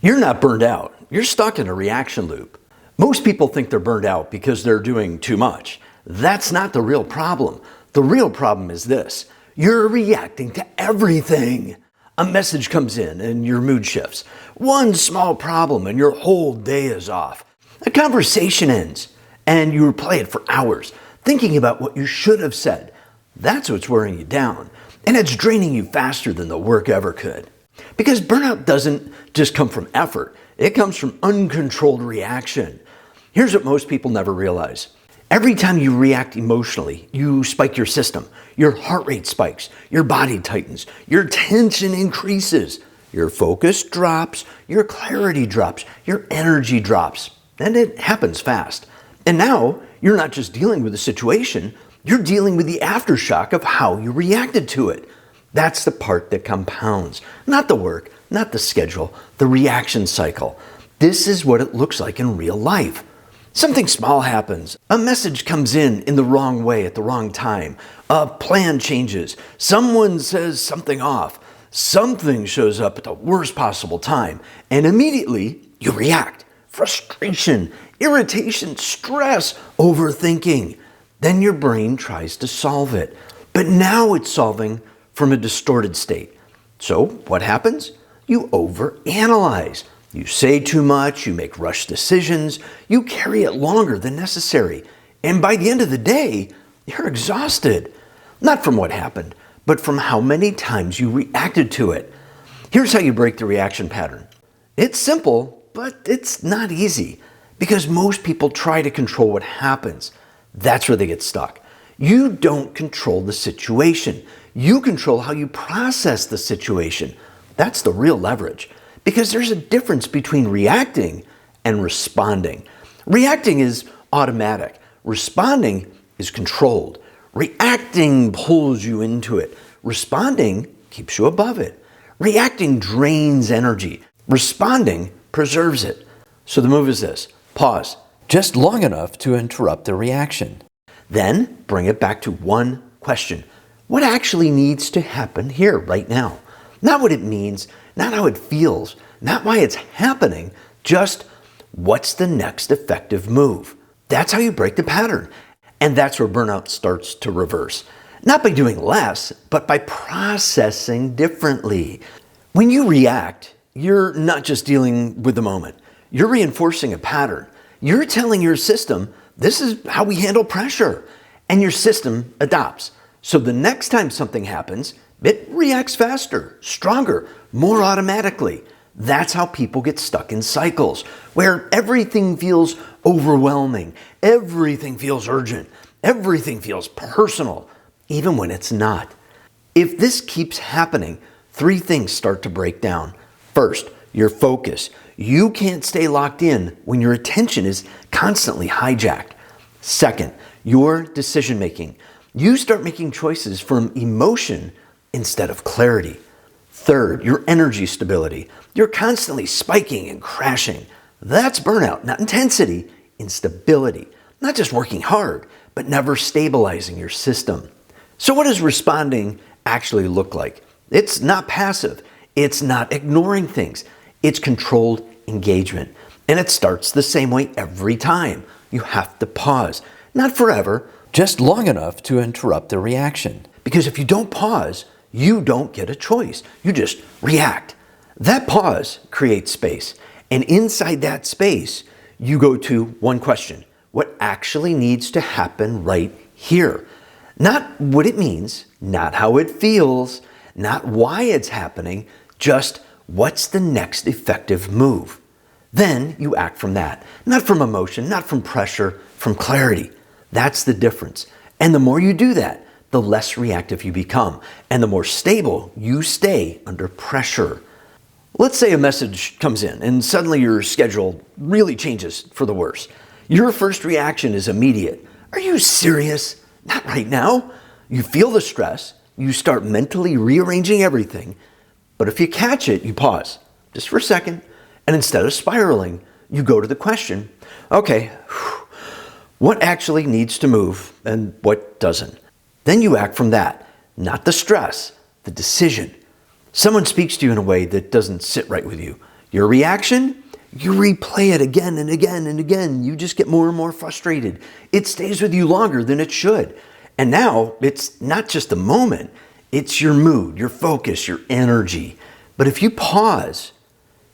You're not burned out. You're stuck in a reaction loop. Most people think they're burned out because they're doing too much. That's not the real problem. The real problem is this. You're reacting to everything. A message comes in and your mood shifts. One small problem and your whole day is off. A conversation ends and you replay it for hours, thinking about what you should have said. That's what's wearing you down, and it's draining you faster than the work ever could. Because burnout doesn't just come from effort, it comes from uncontrolled reaction. Here's what most people never realize. Every time you react emotionally, you spike your system. Your heart rate spikes, your body tightens, your tension increases, your focus drops, your clarity drops, your energy drops, and it happens fast. And now, you're not just dealing with the situation, you're dealing with the aftershock of how you reacted to it. That's the part that compounds. Not the work, not the schedule, the reaction cycle. This is what it looks like in real life. Something small happens. A message comes in the wrong way at the wrong time. A plan changes. Someone says something off. Something shows up at the worst possible time. And immediately you react. Frustration, irritation, stress, overthinking. Then your brain tries to solve it. But now it's solving from a distorted state. So what happens? You overanalyze. You say too much, you make rush decisions, you carry it longer than necessary. And by the end of the day, you're exhausted. Not from what happened, but from how many times you reacted to it. Here's how you break the reaction pattern. It's simple, but it's not easy because most people try to control what happens. That's where they get stuck. You don't control the situation. You control how you process the situation. That's the real leverage. Because there's a difference between reacting and responding. Reacting is automatic. Responding is controlled. Reacting pulls you into it. Responding keeps you above it. Reacting drains energy. Responding preserves it. So the move is this. Pause just long enough to interrupt the reaction. Then bring it back to one question. What actually needs to happen here right now? Not what it means, not how it feels, not why it's happening, just what's the next effective move? That's how you break the pattern. And that's where burnout starts to reverse. Not by doing less, but by processing differently. When you react, you're not just dealing with the moment. You're reinforcing a pattern. You're telling your system, this is how we handle pressure. And your system adopts. So the next time something happens, it reacts faster, stronger, more automatically. That's how people get stuck in cycles, where everything feels overwhelming, everything feels urgent, everything feels personal, even when it's not. If this keeps happening, three things start to break down. First, your focus. You can't stay locked in when your attention is constantly hijacked. Second, your decision making. You start making choices from emotion instead of clarity. Third, your energy stability. You're constantly spiking and crashing. That's burnout, not intensity, instability. Not just working hard, but never stabilizing your system. So what does responding actually look like? It's not passive. It's not ignoring things. It's controlled engagement. And it starts the same way every time. You have to pause. Not forever, just long enough to interrupt the reaction. Because if you don't pause, you don't get a choice. You just react. That pause creates space. And inside that space, you go to one question. What actually needs to happen right here? Not what it means, not how it feels, not why it's happening, just what's the next effective move? Then you act from that. Not from emotion, not from pressure, from clarity. That's the difference. And the more you do that, the less reactive you become, and the more stable you stay under pressure. Let's say a message comes in and suddenly your schedule really changes for the worse. Your first reaction is immediate. Are you serious? Not right now. You feel the stress. You start mentally rearranging everything. But if you catch it, you pause just for a second. And instead of spiraling, you go to the question, okay, what actually needs to move and what doesn't? Then you act from that, not the stress, the decision. Someone speaks to you in a way that doesn't sit right with you. Your reaction? You replay it again and again and again. You just get more and more frustrated. It stays with you longer than it should. And now it's not just a moment, it's your mood, your focus, your energy. But if you pause,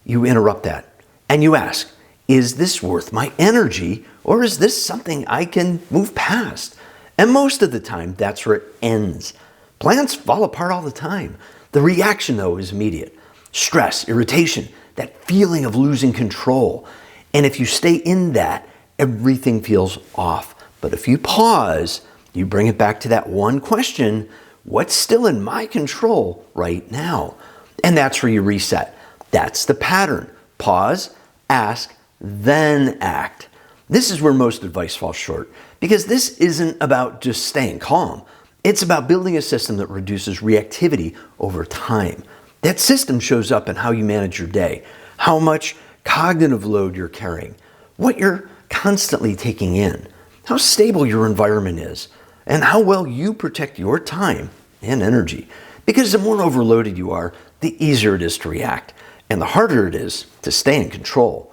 you interrupt that and you ask, is this worth my energy, or is this something I can move past? And most of the time, that's where it ends. Plans fall apart all the time. The reaction, though, is immediate. Stress, irritation, that feeling of losing control. And if you stay in that, everything feels off. But if you pause, you bring it back to that one question, what's still in my control right now? And that's where you reset. That's the pattern. Pause, ask, then act. This is where most advice falls short, because this isn't about just staying calm. It's about building a system that reduces reactivity over time. That system shows up in how you manage your day, how much cognitive load you're carrying, what you're constantly taking in, how stable your environment is, and how well you protect your time and energy. Because the more overloaded you are, the easier it is to react, and the harder it is to stay in control.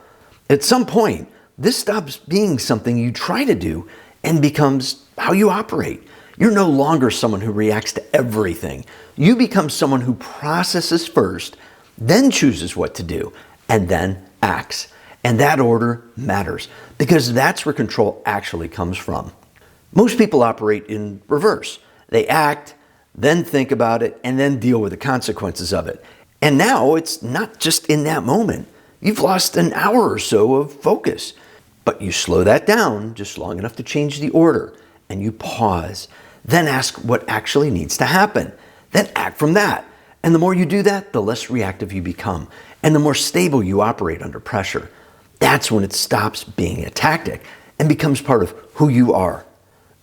At some point, this stops being something you try to do and becomes how you operate. You're no longer someone who reacts to everything. You become someone who processes first, then chooses what to do, and then acts. And that order matters because that's where control actually comes from. Most people operate in reverse. They act, then think about it, and then deal with the consequences of it. And now it's not just in that moment. You've lost an hour or so of focus, but you slow that down just long enough to change the order, and you pause. Then ask what actually needs to happen. Then act from that. And the more you do that, the less reactive you become, and the more stable you operate under pressure. That's when it stops being a tactic and becomes part of who you are.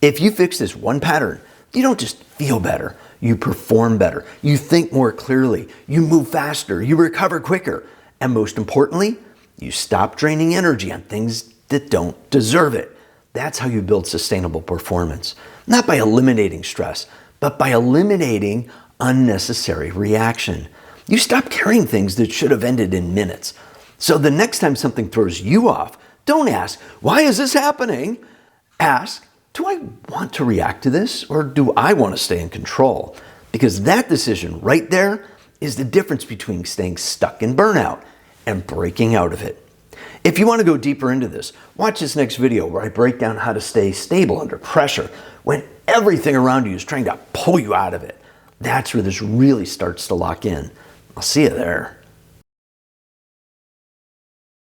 If you fix this one pattern, you don't just feel better, you perform better, you think more clearly, you move faster, you recover quicker, and most importantly, you stop draining energy on things that don't deserve it. That's how you build sustainable performance. Not by eliminating stress, but by eliminating unnecessary reaction. You stop carrying things that should have ended in minutes. So the next time something throws you off, don't ask, why is this happening? Ask, do I want to react to this, or do I want to stay in control? Because that decision right there is the difference between staying stuck in burnout and breaking out of it. If you want to go deeper into this, watch this next video where I break down how to stay stable under pressure when everything around you is trying to pull you out of it. That's where this really starts to lock in. I'll see you there.